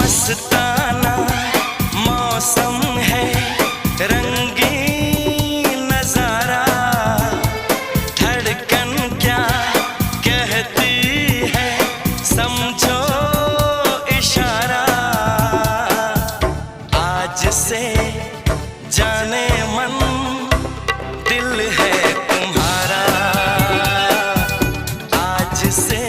मस्ताना मौसम है, रंगीन नजारा, धड़कन क्या कहती है समझो इशारा। आज से जाने मन दिल है तुम्हारा, आज से